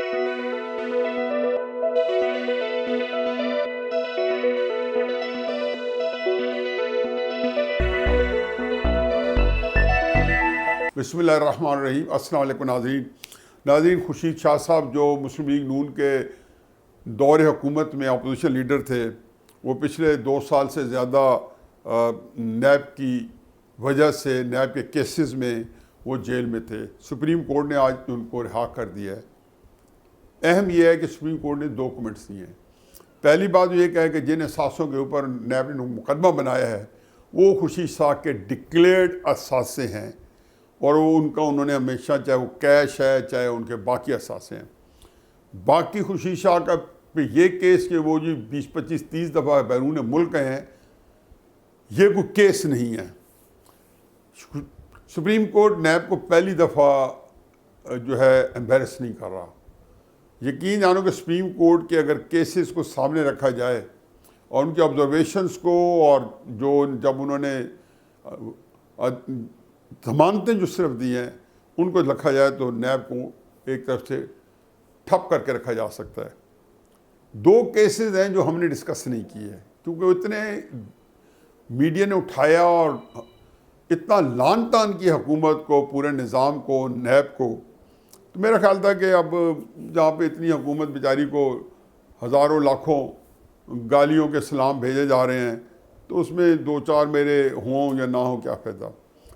بسم اللہ الرحمن الرحیم۔ السلام علیکم ناظرین، خورشید شاہ صاحب جو مسلم لیگ نون کے دور حکومت میں اپوزیشن لیڈر تھے، وہ پچھلے 2 سال سے زیادہ نیب کی وجہ سے، نیب کے کیسز میں وہ جیل میں تھے۔ سپریم کورٹ نے آج ان کو رہا کر دیا ہے۔ اہم یہ ہے کہ سپریم کورٹ نے 2 کمنٹس دیے ہیں۔ پہلی بات یہ ہے کہ جن اثاثوں کے اوپر نیب نے مقدمہ بنایا ہے وہ خورشید شاہ کے ڈکلیئرڈ اثاثے ہیں، اور وہ ان کا انہوں نے ہمیشہ، چاہے وہ کیش ہے چاہے ان کے باقی اثاثے ہیں۔ باقی خورشید شاہ کا یہ کیس کہ وہ جی 20 25 30 دفعہ بیرون ملک ہیں، یہ کوئی کیس نہیں ہے۔ سپریم کورٹ نیب کو پہلی دفعہ جو ہے امبیرس نہیں کر رہا۔ یقین جانو کہ سپریم کورٹ کے اگر کیسز کو سامنے رکھا جائے اور ان کے آبزرویشنز کو، اور جو جب انہوں نے ضمانتیں جو صرف دی ہیں ان کو رکھا جائے تو نیب کو ایک طرف سے ٹھپ کر کے رکھا جا سکتا ہے۔ 2 کیسز ہیں جو ہم نے ڈسکس نہیں کیے ہیں کیونکہ اتنے میڈیا نے اٹھایا اور اتنا لان تان کی حکومت کو، پورے نظام کو، نیب کو، تو میرا خیال تھا کہ اب جہاں پہ اتنی حکومت بیچاری کو ہزاروں لاکھوں گالیوں کے سلام بھیجے جا رہے ہیں تو اس میں 2-4 میرے ہوں یا نہ ہوں کیا فائدہ۔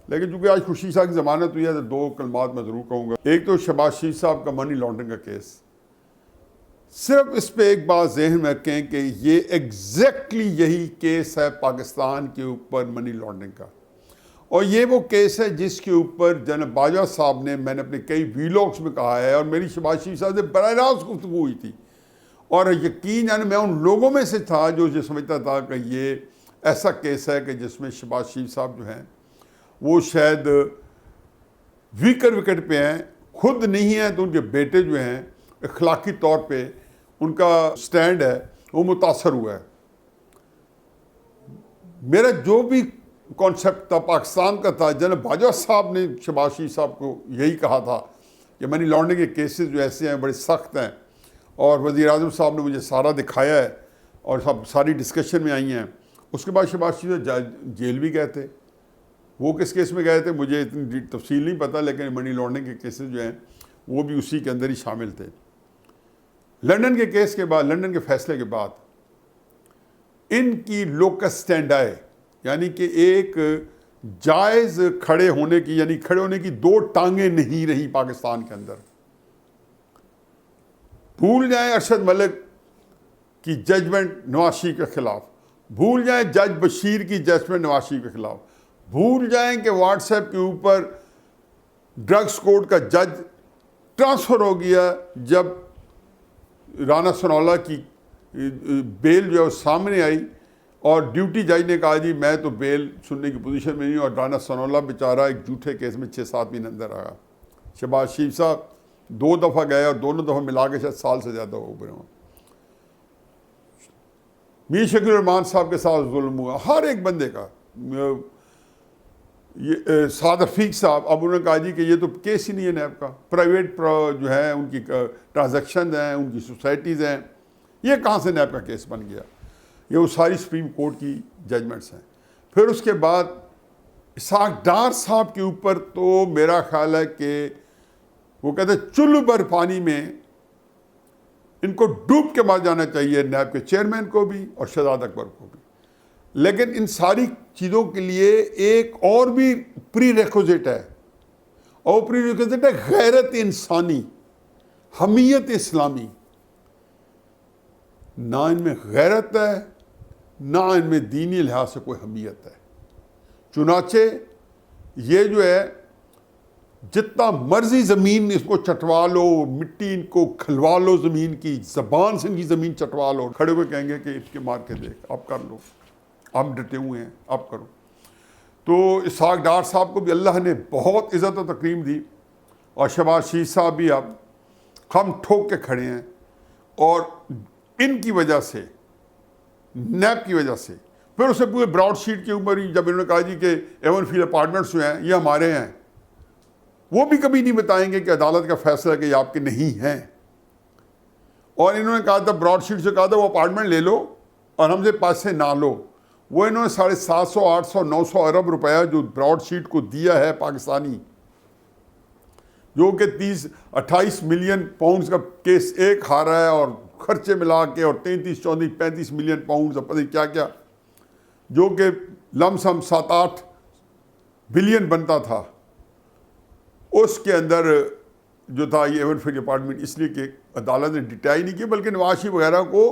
لیکن چونکہ آج خورشید صاحب کی ضمانت ہوئی ہے تو 2 کلمات میں ضرور کہوں گا۔ ایک تو شہباز شریف صاحب کا منی لانڈرنگ کا کیس، صرف اس پہ ایک بات ذہن میں رکھیں کہ یہ ایگزیکٹلی یہی کیس ہے پاکستان کے اوپر منی لانڈرنگ کا، اور یہ وہ کیس ہے جس کے اوپر جناب باجوہ صاحب نے، میں نے اپنے کئی ویلاگس میں کہا ہے، اور میری شہباز شریف صاحب سے براہ راست گفتگو ہوئی تھی، اور یقین یعنی میں ان لوگوں میں سے تھا جو یہ سمجھتا تھا کہ یہ ایسا کیس ہے کہ جس میں شہباز شریف صاحب جو ہیں وہ شاید ویکر وکٹ پہ ہیں، خود نہیں ہیں تو ان کے بیٹے جو ہیں اخلاقی طور پہ ان کا سٹینڈ ہے وہ متاثر ہوا ہے۔ میرا جو بھی کانسیپٹ تھا پاکستان کا تھا، جناب باجوہ صاحب نے شہباز شریف صاحب کو یہی کہا تھا کہ منی لانڈرنگ کے کیسز جو ایسے ہیں بڑے سخت ہیں، اور وزیر اعظم صاحب نے مجھے سارا دکھایا ہے اور سب ساری ڈسکشن میں آئی ہیں۔ اس کے بعد شہباز شریف جیل بھی گئے تھے۔ وہ کس کیس میں گئے تھے مجھے اتنی تفصیل نہیں پتہ، لیکن منی لانڈرنگ کے کیسز جو ہیں وہ بھی اسی کے اندر ہی شامل تھے۔ لنڈن کے کیس کے بعد، لنڈن کے فیصلے کے بعد ان کی لوکس سٹینڈائی، یعنی کہ ایک جائز کھڑے ہونے کی، یعنی کھڑے ہونے کی 2 ٹانگیں نہیں رہی پاکستان کے اندر۔ بھول جائیں ارشد ملک کی ججمنٹ نواز شریف کے خلاف، بھول جائیں جج بشیر کی ججمنٹ نواز شریف کے خلاف، بھول جائیں کہ واٹس ایپ کے اوپر ڈرگس کورٹ کا جج ٹرانسفر ہو گیا جب رانا ثناءاللہ کی بیل جو ہے سامنے آئی، اور ڈیوٹی جج نے کہا جی میں تو بیل سننے کی پوزیشن میں نہیں ہوں، اور رانا ثناءاللہ بیچارہ ایک جھوٹے کیس میں 6-7 مہینے اندر آیا۔ شہباز شریف صاحب 2 دفعہ گئے اور دونوں دفعہ ملا کے شاید سال سے زیادہ ہو گئے ہوں۔ میر شکیل الرحمان صاحب کے ساتھ ظلم ہوا ہر ایک بندے کا۔ یہ سعد رفیق صاحب، اب انہوں نے کہا جی کہ یہ تو کیس ہی نہیں ہے نیب کا، پرائیویٹ جو ہے ان کی ٹرانزیکشن ہیں، ان کی سوسائٹیز ہیں، یہ کہاں سے نیب کا کیس بن گیا؟ یہ وہ ساری سپریم کورٹ کی ججمنٹس ہیں۔ پھر اس کے بعد اسحاق ڈار صاحب کے اوپر تو میرا خیال ہے کہ وہ کہتے ہیں چلو بھر پانی میں ان کو ڈوب کے مار جانا چاہیے، نیب کے چیئرمین کو بھی اور شہزاد اکبر کو بھی۔ لیکن ان ساری چیزوں کے لیے ایک اور بھی پری ریکوزٹ ہے، اور پری ریکوزٹ ہے غیرت انسانی، حمیت اسلامی۔ نہ ان میں غیرت ہے، نہ ان میں دینی لحاظ سے کوئی حمیت ہے۔ چنانچہ یہ جو ہے جتنا مرضی زمین اس کو چٹوا لو، مٹی ان کو کھلوا لو، زمین کی زبان سے ان کی زمین چٹوا لو، کھڑے ہوئے کہیں گے کہ اس کے مار کے دیکھ، اب کر لو، ہم ڈٹے ہوئے ہیں، اب کرو۔ تو اسحاق ڈار صاحب کو بھی اللہ نے بہت عزت و تکریم دی، اور شہباز شریف صاحب بھی اب ہم ٹھوک کے کھڑے ہیں، اور ان کی وجہ سے، نیب کی وجہ سے۔ پھر اسے پورے براڈ شیٹ کے اوپر ہی جب انہوں نے کہا جی کہ ایون فیلڈ اپارٹمنٹس جو ہیں یہ ہمارے ہیں، وہ بھی کبھی نہیں بتائیں گے کہ عدالت کا فیصلہ ہے کہ یہ آپ کے نہیں ہیں۔ اور انہوں نے کہا تھا براڈ شیٹ سے کہا تھا وہ اپارٹمنٹ لے لو اور ہم سے پیسے نہ لو. وہ انہوں نے 750 800 900 ارب روپیہ جو براڈ شیٹ کو دیا ہے پاکستانی, جو کہ 28 ملین پاؤنڈز کا کیس ایک ہارا ہے, اور خرچے ملا کے اور 33 34 35 ملین پاؤنڈز پتہ نہیں کیا کیا, جو کہ لم سم 7-8 بلین بنتا تھا. اس کے اندر جو تھا یہ ایون فری اپارٹمنٹ, اس لیے کہ عدالت نے ڈٹائی نہیں کی بلکہ نواز شریف وغیرہ کو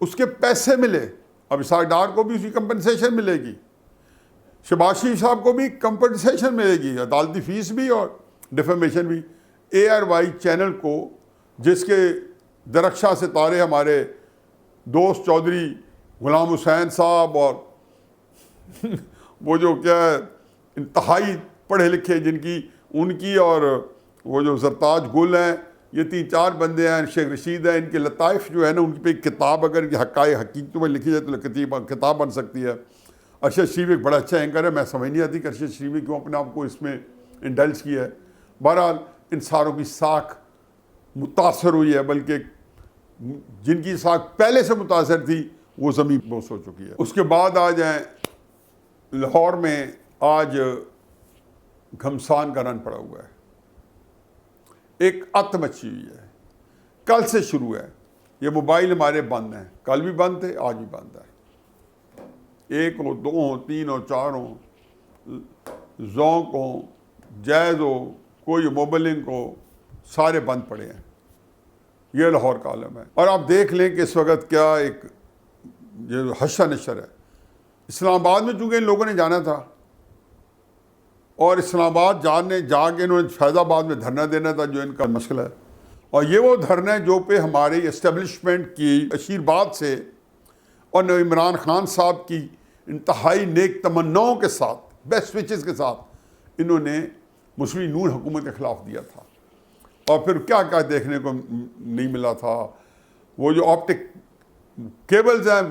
اس کے پیسے ملے. اب اسحاق ڈار کو بھی اس کی کمپنسیشن ملے گی, شہباز شریف صاحب کو بھی کمپنسیشن ملے گی, عدالتی فیس بھی اور ڈیفیمیشن بھی. ARY چینل کو, جس کے درخشاں ستارے ہمارے دوست چودھری غلام حسین صاحب اور وہ جو کیا ہے انتہائی پڑھے لکھے جن کی ان کی اور وہ جو زرتاج گل ہیں, یہ 3-4 بندے ہیں, شیخ رشید ہیں, ان کے لطائف جو ہے نا ان پہ ایک کتاب اگر حقائق حقیقتوں میں لکھی جائے تو کتاب بن سکتی ہے. ارشد شریف ایک بڑا اچھا اینکر ہے, میں سمجھ نہیں آتی کہ ارشد شریف نے کیوں اپنے آپ کو اس میں انڈلج کیا ہے. بہرحال ان ساروں کی ساکھ متاثر ہوئی ہے, بلکہ جن کی ساکھ پہلے سے متاثر تھی وہ زمین بوس ہو چکی ہے. اس کے بعد آ جائیں لاہور میں, آج گھمسان کا رن پڑا ہوا ہے, ایک ات مچی ہوئی ہے, کل سے شروع ہے. یہ موبائل ہمارے بند ہیں, کل بھی بند تھے, آج بھی بند ہے. 1 ہو 2 ہو 3 ہو 4 ہو, ذوق ہو جائز ہو کوئی موبلنگ ہو, سارے بند پڑے ہیں. یہ لاہور کا عالم ہے. اور آپ دیکھ لیں کہ اس وقت کیا ایک جو حشر نشر ہے. اسلام آباد میں چونکہ ان لوگوں نے جانا تھا, اور اسلام آباد جا کے انہوں نے فیض آباد میں دھرنا دینا تھا جو ان کا مسئلہ ہے. اور یہ وہ دھرنا ہے جو پہ ہماری اسٹیبلشمنٹ کی اشیر باد سے اور عمران خان صاحب کی انتہائی نیک تمناؤں کے ساتھ, بیسٹ وچز کے ساتھ, انہوں نے مسلم نون حکومت کے خلاف دیا تھا. اور پھر کیا کیا دیکھنے کو نہیں ملا تھا. وہ جو آپٹک کیبلز ہیں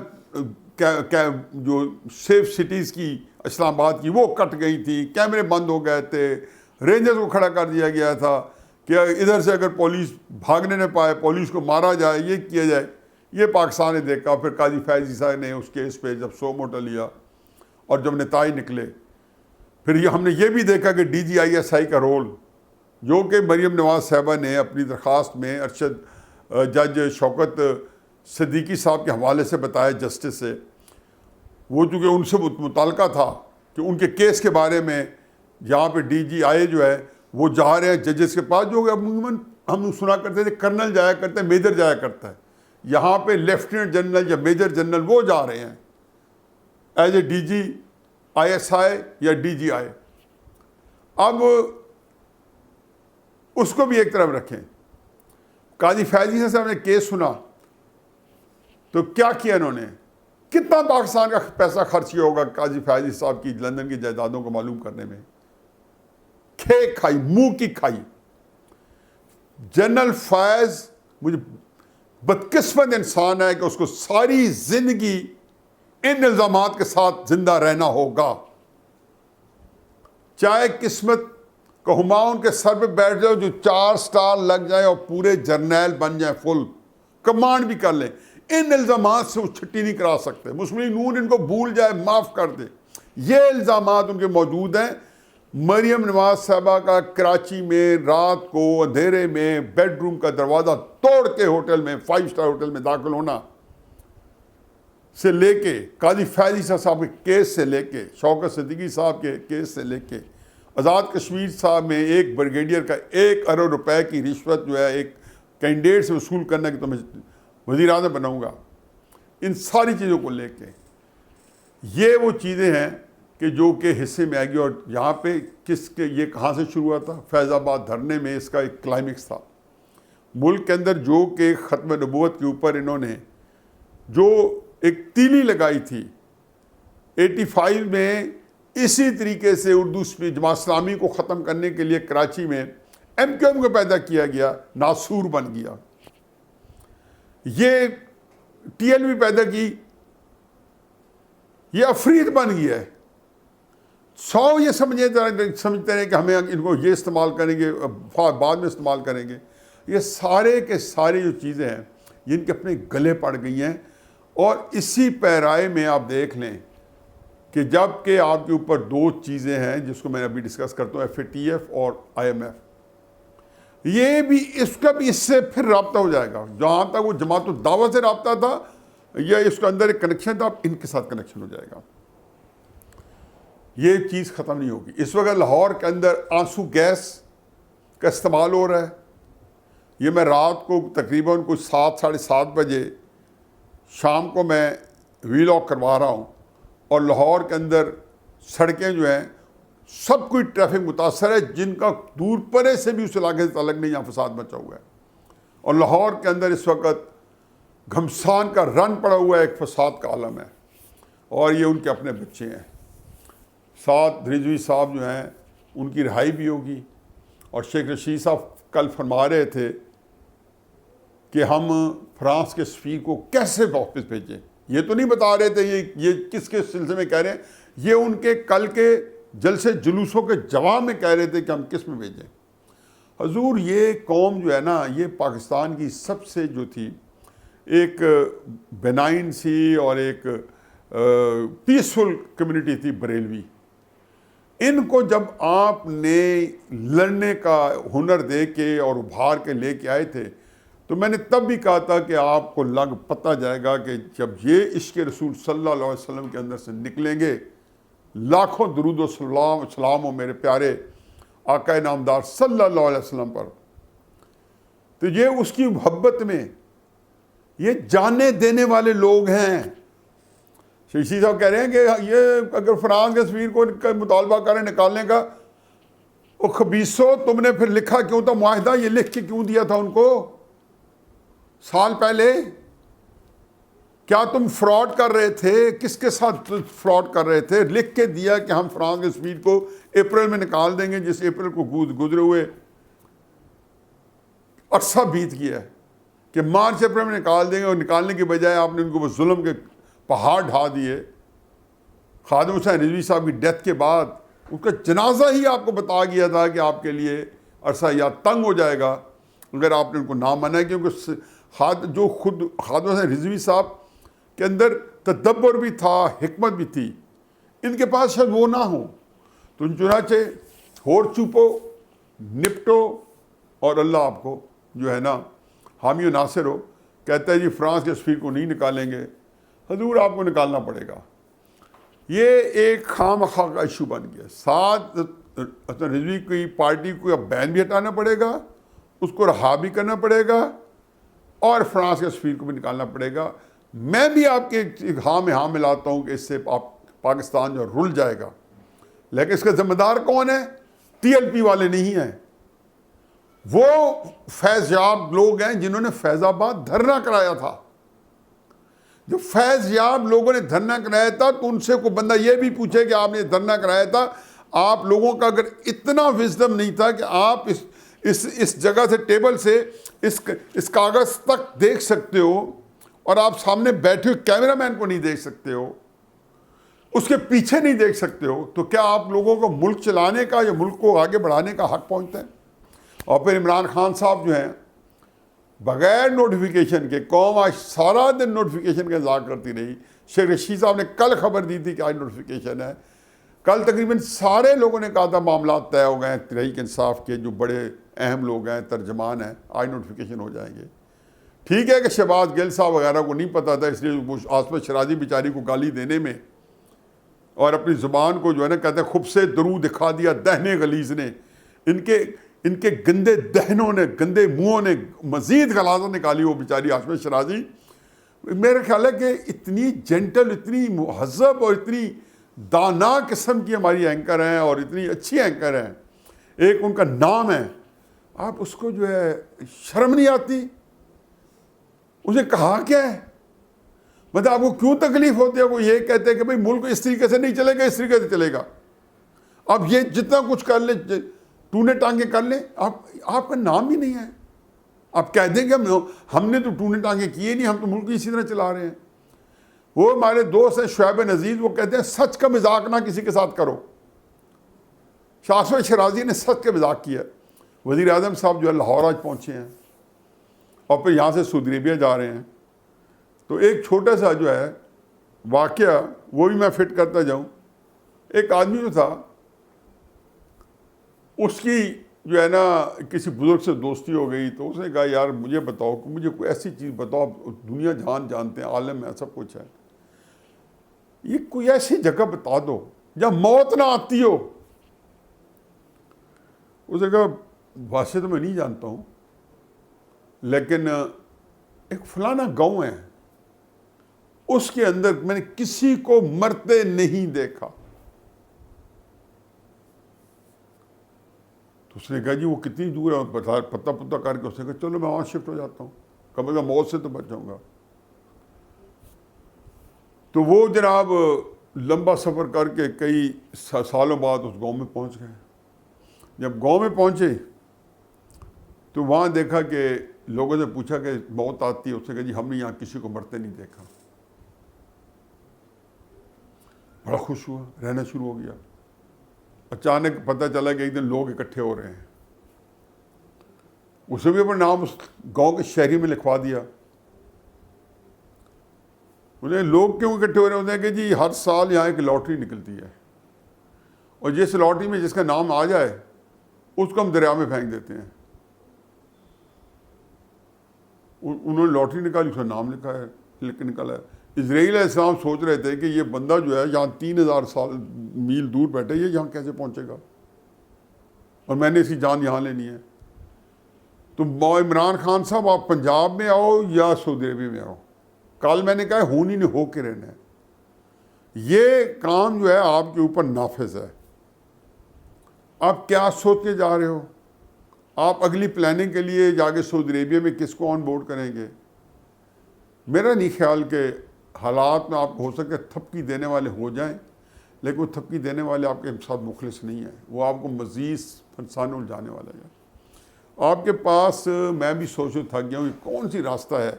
جو سیف سٹیز کی اسلام آباد کی, وہ کٹ گئی تھی, کیمرے بند ہو گئے تھے, رینجرز کو کھڑا کر دیا گیا تھا کہ ادھر سے اگر پولیس بھاگنے نہ پائے, پولیس کو مارا جائے, یہ کیا جائے. یہ پاکستان نے دیکھا. پھر قاضی فیضی صاحب نے اس کیس پہ جب سو موٹا لیا اور جب نتائج نکلے, پھر ہم نے یہ بھی دیکھا کہ DGISI کا رول, جو کہ مریم نواز صاحبہ نے اپنی درخواست میں جج شوکت صدیقی صاحب کے حوالے سے بتایا, جسٹس سے, وہ چونکہ ان سے متعلقہ تھا کہ ان کے کیس کے بارے میں یہاں پہ DGI جو ہے وہ جا رہے ہیں ججز کے پاس, جو کہ عموماً ہم سنا کرتے تھے کرنل جایا کرتے ہیں, میجر جایا کرتا ہے. یہاں پہ لیفٹیننٹ جنرل یا میجر جنرل وہ جا رہے ہیں ایز اے DGISI یا DGI. اب اس کو بھی ایک طرف رکھیں. قاضی فیضی صاحب نے کیس سنا تو کیا کیا انہوں نے, کتنا پاکستان کا پیسہ خرچ کیا ہوگا قاضی فیضی صاحب کی لندن کی جائیدادوں کو معلوم کرنے میں. کھے کھائی, منہ کی کھائی. جنرل فیض مجھے بدقسمت انسان ہے کہ اس کو ساری زندگی ان الزامات کے ساتھ زندہ رہنا ہوگا. چاہے قسمت کو ہماؤں کے سر پہ بیٹھ جاؤ جو 4 سٹار لگ جائے اور پورے جرنیل بن جائیں, فل کمانڈ بھی کر لیں, ان الزامات سے وہ چھٹی نہیں کرا سکتے. مسلم نون ان کو بھول جائے, معاف کر دے. یہ الزامات ان کے موجود ہیں. مریم نواز صاحبہ کا کراچی میں رات کو اندھیرے میں بیڈ روم کا دروازہ توڑ کے ہوٹل میں 5 سٹار ہوٹل میں داخل ہونا سے لے کے, قاضی فیضی صاحب کے کیس سے لے کے, شوکت صدیقی صاحب کے کیس سے لے کے, آزاد کشمیر صاحب میں ایک بریگیڈیئر کا 1 ارب روپے کی رشوت جو ہے ایک کینڈیڈیٹ سے وصول کرنا کہ تمہیں وزیر اعظم بناؤں گا, ان ساری چیزوں کو لے کے یہ وہ چیزیں ہیں کہ جو کہ حصے میں آئے گی. اور یہاں پہ یہ کہاں سے شروع ہوا تھا؟ فیض آباد دھرنے میں اس کا ایک کلائمیکس تھا. ملک کے اندر جو کہ ختم نبوت کے اوپر انہوں نے جو ایک تیلی لگائی تھی 85 میں, اسی طریقے سے اردو جماعت اسلامی کو ختم کرنے کے لیے کراچی میں MQM کو پیدا کیا گیا, ناسور بن گیا. یہ TLV پیدا کی, یہ افرید بن گیا ہے. 100 یہ سمجھتے ہیں کہ ہمیں ان کو یہ استعمال کریں گے, بعد میں استعمال کریں گے. یہ سارے کے سارے جو چیزیں ہیں یہ ان کے اپنے گلے پڑ گئی ہیں. اور اسی پیرائے میں آپ دیکھ لیں کہ جب کہ آپ کے اوپر دو چیزیں ہیں جس کو میں ابھی ڈسکس کرتا ہوں, FATF اور IMF, یہ بھی اس کا بھی اس سے پھر رابطہ ہو جائے گا. جہاں تک وہ جماعت الدعوت سے رابطہ تھا یا اس کے اندر ایک کنیکشن تھا, اب ان کے ساتھ کنیکشن ہو جائے گا. یہ چیز ختم نہیں ہوگی. اس وقت لاہور کے اندر آنسو گیس کا استعمال ہو رہا ہے. یہ میں رات کو تقریباً کچھ 7 ساڑھے 7 بجے شام کو میں ویلاگ کروا رہا ہوں, اور لاہور کے اندر سڑکیں جو ہیں سب کوئی ٹریفک متاثر ہے, جن کا دور پرے سے بھی اس علاقے سے تعلق نہیں, یہاں فساد مچا ہوا ہے. اور لاہور کے اندر اس وقت گھمسان کا رن پڑا ہوا ہے, ایک فساد کا عالم ہے, اور یہ ان کے اپنے بچے ہیں. ساتھ رضوی صاحب جو ہیں ان کی رہائی بھی ہوگی. اور شیخ رشید صاحب کل فرما رہے تھے کہ ہم فرانس کے سفیر کو کیسے واپس بھیجیں. یہ تو نہیں بتا رہے تھے یہ کس کے سلسلے میں کہہ رہے ہیں, یہ ان کے کل کے جلسے جلوسوں کے جواب میں کہہ رہے تھے کہ ہم کس میں بھیجیں. حضور یہ قوم جو ہے نا, یہ پاکستان کی سب سے جو تھی ایک بینائن سی اور ایک پیسفل کمیونٹی تھی بریلوی. ان کو جب آپ نے لڑنے کا ہنر دے کے اور ابھار کے لے کے آئے تھے, تو میں نے تب بھی کہا تھا کہ آپ کو لگ پتہ جائے گا کہ جب یہ عشق رسول صلی اللہ علیہ وسلم کے اندر سے نکلیں گے, لاکھوں درود و سلام ہو میرے پیارے آقا نامدار صلی اللہ علیہ وسلم پر, تو یہ اس کی محبت میں یہ جانے دینے والے لوگ ہیں. شیشی صاحب کہہ رہے ہیں کہ یہ اگر فرانس کے سفیر کو مطالبہ کریں نکالنے کا, او خبیثو تم نے پھر لکھا کیوں تھا معاہدہ, یہ لکھ کے کیوں دیا تھا ان کو سال پہلے؟ کیا تم فراڈ کر رہے تھے؟ کس کے ساتھ فراڈ کر رہے تھے؟ لکھ کے دیا کہ ہم فرانس کے سفیر کو اپریل میں نکال دیں گے, جس اپریل کو گزرے ہوئے عرصہ بیت گیا ہے کہ مارچ اپریل میں نکال دیں گے, اور نکالنے کے بجائے آپ نے ان کو وہ ظلم کے پہاڑ ڈھا دیے. خادم حسین رضوی صاحب کی ڈیتھ کے بعد اس کا جنازہ ہی آپ کو بتا گیا تھا کہ آپ کے لیے عرصہ یاد تنگ ہو جائے گا اگر آپ نے ان کو نہ مانا, کیونکہ جو خود خادم حسین رضوی صاحب کے اندر تدبر بھی تھا, حکمت بھی تھی, ان کے پاس شاید وہ نہ ہوں. تو چنانچہ ہور چوپو نپٹو, اور اللہ آپ کو جو ہے نا حامی و ناصر ہو. کہتا ہے جی فرانس کے سفیر کو نہیں نکالیں گے. حضور آپ کو نکالنا پڑے گا. یہ ایک خواہ مخواہ کا ایشو بن گیا. ساتھ رضوی کی پارٹی کو اب بین بھی ہٹانا پڑے گا, اس کو رہا بھی کرنا پڑے گا, اور فرانس کے سفیر کو بھی نکالنا پڑے گا. میں بھی آپ کے ہاں میں ہاں ملاتا ہوں کہ اس سے پاکستان جو رل جائے گا. لیکن اس کا ذمہ دار کون ہے؟ TLP والے نہیں ہیں, وہ فیض یاب لوگ ہیں جنہوں نے فیض آباد دھرنا کرایا تھا. جو فیض یاب لوگوں نے دھرنا کرایا تھا, تو ان سے کوئی بندہ یہ بھی پوچھے کہ آپ نے دھرنا کرایا تھا, آپ لوگوں کا اگر اتنا وزڈم نہیں تھا کہ آپ اس جگہ سے ٹیبل سے اس کاغذ تک دیکھ سکتے ہو, اور آپ سامنے بیٹھے ہوئے کیمرہ مین کو نہیں دیکھ سکتے ہو, اس کے پیچھے نہیں دیکھ سکتے ہو, تو کیا آپ لوگوں کو ملک چلانے کا یا ملک کو آگے بڑھانے کا حق پہنچتا ہے؟ اور پھر عمران خان صاحب جو ہیں بغیر نوٹیفیکیشن کے, قوم آج سارا دن نوٹیفیکیشن کا انتظار کرتی رہی. شیخ رشید صاحب نے کل خبر دی تھی کہ آج نوٹیفیکیشن ہے. کل تقریباً سارے لوگوں نے کہا تھا معاملات طے ہو گئے ہیں, تحریک انصاف کے جو بڑے اہم لوگ ہیں, ترجمان ہیں, آج نوٹیفیکیشن ہو جائیں گے. ٹھیک ہے کہ شہباز گل صاحب وغیرہ کو نہیں پتا تھا, اس لیے عاصمت شرازی بیچاری کو گالی دینے میں اور اپنی زبان کو جو ہے نا کہتے ہیں خوب سے درو دکھا دیا دہنے غلیظ نے, ان کے گندے دہنوں نے, گندے منہوں نے مزید غلاظت نکالی وہ بیچاری عاصمت شرازی. میرا خیال ہے کہ اتنی جینٹل, اتنی مہذب اور اتنی دانا قسم کی ہماری اینکر ہیں, اور اتنی اچھی اینکر ہیں. ایک ان کا نام ہے, آپ اس کو جو ہے شرم نہیں آتی؟ اسے کہا کیا ہے؟ مطلب آپ کو کیوں تکلیف ہوتی ہے؟ وہ یہ کہتے ہیں کہ بھئی ملک اس طریقے سے نہیں چلے گا, اس طریقے سے چلے گا. اب یہ جتنا کچھ کر لیں, ٹونے ٹانگے کر لیں, آپ کا نام ہی نہیں ہے. آپ کہہ دیں کہ ہم نے تو ٹونے ٹانگے کیے نہیں, ہم تو ملک اسی طرح چلا رہے ہیں. وہ ہمارے دوست ہیں شعیب نذیر, وہ کہتے ہیں سچ کا مذاق نہ کسی کے ساتھ کرو. عاصمت شرازی نے سچ کا مذاق کیا. وزیر اعظم صاحب جو ہے لاہور آج پہنچے ہیں, اور پھر یہاں سے سعودی عربیہ جا رہے ہیں. تو ایک چھوٹا سا جو ہے واقعہ وہ بھی میں فٹ کرتا جاؤں. ایک آدمی جو تھا اس کی جو ہے نا کسی بزرگ سے دوستی ہو گئی, تو اس نے کہا یار مجھے بتاؤ کہ مجھے کوئی ایسی چیز بتاؤ, دنیا جہان جانتے ہیں, عالم ہے, سب کچھ ہے, یہ کوئی ایسی جگہ بتا دو جہاں موت نہ آتی ہو. اس نے کہا ویسے تو میں نہیں جانتا ہوں, لیکن ایک فلانا گاؤں ہے اس کے اندر میں نے کسی کو مرتے نہیں دیکھا. تو اس نے کہا جی وہ کتنی دور ہے, پتہ کر کے اس نے کہا چلو میں وہاں شفٹ ہو جاتا ہوں, کم از کم موت سے تو بچ جاؤں گا. تو وہ جناب لمبا سفر کر کے کئی سالوں بعد اس گاؤں میں پہنچ گئے. جب گاؤں میں پہنچے تو وہاں دیکھا کہ لوگوں سے پوچھا کہ موت آتی ہے, اس نے کہا جی ہم نے یہاں کسی کو مرتے نہیں دیکھا. بڑا خوش ہوا, رہنا شروع ہو گیا. اچانک پتہ چلا کہ ایک دن لوگ اکٹھے ہو رہے ہیں, اسے بھی اپنا نام اس گاؤں کے شہری میں لکھوا دیا. انہیں لوگ کیوں اکٹھے ہو رہے ہوتے ہیں کہ جی ہر سال یہاں ایک لاٹری نکلتی ہے, اور جس لاٹری میں جس کا نام آ جائے اس کو ہم دریا میں پھینک دیتے ہیں. انہوں نے لاٹری نکالی, اس کا نام لکھا ہے, نکالا ہے. اسرائیل علیہ السلام سوچ رہے تھے کہ یہ بندہ جو ہے یہاں 3000 سال میل دور بیٹھے, یہ یہاں کیسے پہنچے گا, اور میں نے اس کی جان یہاں لینی ہے. تو عمران خان صاحب آپ پنجاب میں آؤ یا سعودی عربیہ میں آؤ, کل میں نے کہا ہونی نہیں ہو کے رہنا ہے. یہ کام جو ہے آپ کے اوپر نافذ ہے. آپ کیا سوچ کے جا رہے ہو, آپ اگلی پلاننگ کے لیے جا کے سعودی عربیہ میں کس کو آن بورڈ کریں گے. میرا نہیں خیال کہ حالات میں آپ ہو سکے تھپکی دینے والے ہو جائیں, لیکن وہ تھپکی دینے والے آپ کے ساتھ مخلص نہیں ہیں, وہ آپ کو مزید فنسانے الجھانے والا ہے. آپ کے پاس میں بھی سوچ تھک گیا ہوں کون سی راستہ ہے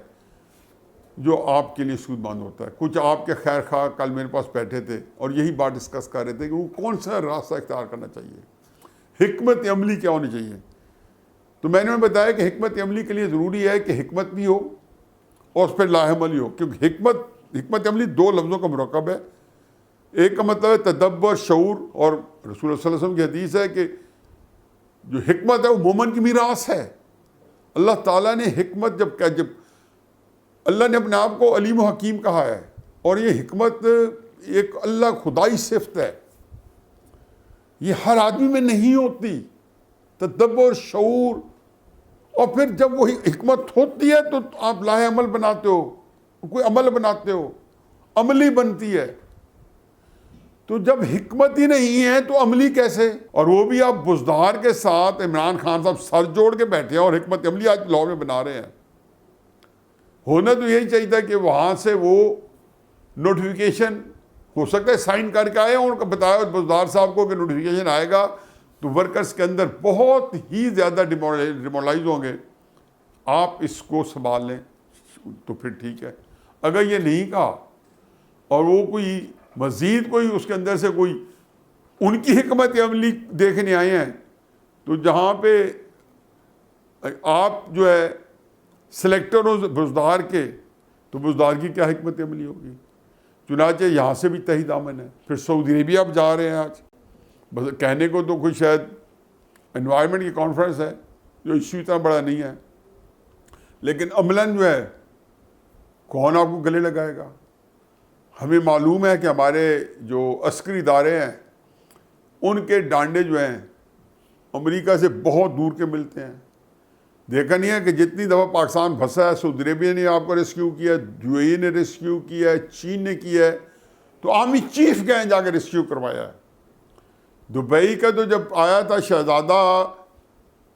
جو آپ کے لیے سود مند ہوتا ہے. کچھ آپ کے خیر خواہ کل میرے پاس بیٹھے تھے اور یہی بات ڈسکس کر رہے تھے کہ وہ کون سا راستہ اختیار کرنا چاہیے, حکمت عملی کیا ہونی چاہیے. تو میں نے بتایا کہ حکمت عملی کے لیے ضروری ہے کہ حکمت بھی ہو اور اس پہ لاحملی ہو, کیونکہ حکمت عملی 2 لفظوں کا مرکب ہے. ایک کا مطلب ہے تدبر, شعور, اور رسول اللہ صلی اللہ علیہ وسلم کی حدیث ہے کہ جو حکمت ہے وہ مومن کی میراث ہے. اللہ تعالیٰ نے حکمت جب اللہ نے اپنے آپ کو علیم و حکیم کہا ہے, اور یہ حکمت ایک اللہ خدائی صفت ہے, یہ ہر آدمی میں نہیں ہوتی. تدبر, شعور, اور پھر جب وہ حکمت ہوتی ہے تو آپ لاہ عمل بناتے ہو, کوئی عمل بناتے ہو, عملی بنتی ہے. تو جب حکمت ہی نہیں ہے تو عملی کیسے؟ اور وہ بھی آپ بزدار کے ساتھ عمران خان صاحب سر جوڑ کے بیٹھے ہیں اور حکمت عملی آج لاہور میں بنا رہے ہیں. ہونا تو یہی چاہیے تھا کہ وہاں سے وہ نوٹیفیکیشن ہو سکتا ہے سائن کر کے آئے, ان کو بتایا بزدار صاحب کو کہ نوٹیفیکیشن آئے گا تو ورکرز کے اندر بہت ہی زیادہ ڈیمورلائز ہوں گے, آپ اس کو سنبھال لیں تو پھر ٹھیک ہے. اگر یہ نہیں کہا اور وہ کوئی مزید کوئی اس کے اندر سے کوئی ان کی حکمت عملی دیکھنے آئے ہیں, تو جہاں پہ آپ جو ہے سلیکٹر ہو بزدار کے, تو بزدار کی کیا حکمت عملی ہوگی. چنانچہ یہاں سے بھی تہی دامن ہے. پھر سعودی عربیہ آپ جا رہے ہیں آج, بس کہنے کو تو کوئی شاید انوائرمنٹ کی کانفرنس ہے جو ایشو اتنا بڑا نہیں ہے, لیکن عملاً جو ہے کون آپ کو گلے لگائے گا. ہمیں معلوم ہے کہ ہمارے جو عسکری ادارے ہیں ان کے ڈانڈے جو ہیں امریکہ سے بہت دور کے ملتے ہیں. دیکھا نہیں ہے کہ جتنی دفعہ پاکستان پھنسا ہے سعودی عربیہ نے آپ کو ریسکیو کیا, یو اے ای نے ریسکیو کیا ہے, چین نے کیا ہے, تو آرمی چیف گئے جا کے ریسکیو کروایا ہے. دبئی کا تو جب آیا تھا شہزادہ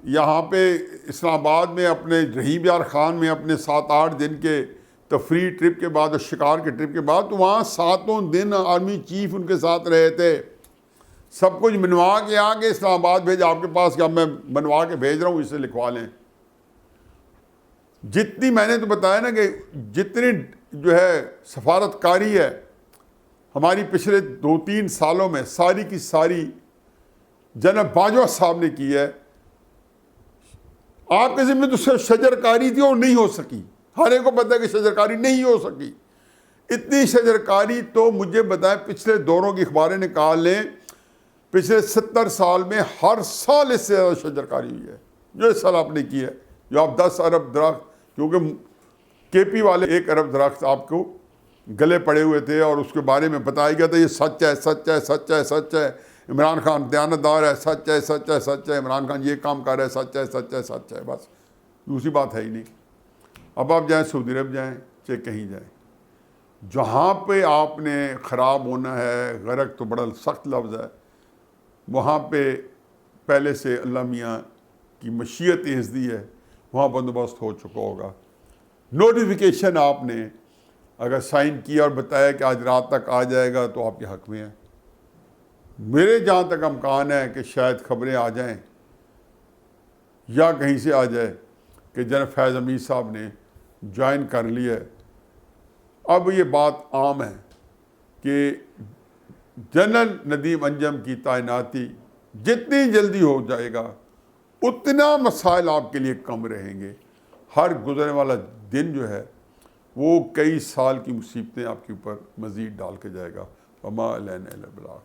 یہاں پہ اسلام آباد میں اپنے رحیم یار خان میں اپنے 7-8 دن کے تفریح ٹرپ کے بعد اور شکار کے ٹرپ کے بعد, تو وہاں 7 دن آرمی چیف ان کے ساتھ رہے تھے. سب کچھ بنوا کے آ کے اسلام آباد بھیجا آپ کے پاس کہ اب میں بنوا کے بھیج رہا ہوں, اسے لکھوا لیں. جتنی میں نے تو بتایا نا کہ جتنی جو ہے سفارت کاری ہے ہماری پچھلے 2-3 سالوں میں ساری کی ساری جناب باجوہ صاحب نے کی ہے. آپ کے ذمہ تو صرف شجرکاری تھی اور نہیں ہو سکی، ہر ایک کو پتہ ہے کہ شجرکاری نہیں ہو سکی۔ اتنی شجرکاری تو مجھے بتائیں پچھلے دوروں کی اخباریں نکال لیں، پچھلے 70 سال میں ہر سال اس سے زیادہ شجرکاری ہوئی ہے جو اس سال آپ نے کی ہے۔ جو آپ 10 ارب درخت، کیونکہ کے پی والے 1 ارب درخت آپ کو گلے پڑے ہوئے تھے اور اس کے بارے میں بتایا گیا تھا یہ سچ ہے، سچ ہے، سچ ہے، سچ ہے، عمران خان دیانتدار ہے، سچ ہے، سچ ہے، سچ ہے، عمران خان یہ کام کر رہا ہے، سچ ہے، سچ ہے، سچ ہے، بس دوسری بات ہے ہی نہیں۔ اب آپ جائیں سعودی عرب جائیں چاہے کہیں جائیں، جہاں پہ آپ نے خراب ہونا ہے، غرق تو بڑا سخت لفظ ہے، وہاں پہ پہلے سے اللہ میاں کی مشیت ازدی ہے، وہاں بندوبست ہو چکا ہوگا۔ نوٹیفیکیشن آپ نے اگر سائن کیا اور بتایا کہ آج رات تک آ جائے گا تو آپ کے حق میں ہے۔ میرے جہاں تک امکان ہے کہ شاید خبریں آ جائیں یا کہیں سے آ جائے کہ جنرل فیض حمید صاحب نے جوائن کر لیا ہے۔ اب یہ بات عام ہے کہ جنرل ندیم انجم کی تعیناتی جتنی جلدی ہو جائے گا اتنا مسائل آپ کے لیے کم رہیں گے۔ ہر گزرنے والا دن جو ہے وہ کئی سال کی مصیبتیں آپ کے اوپر مزید ڈال کے جائے گا۔ وما علینا الا البلاغ۔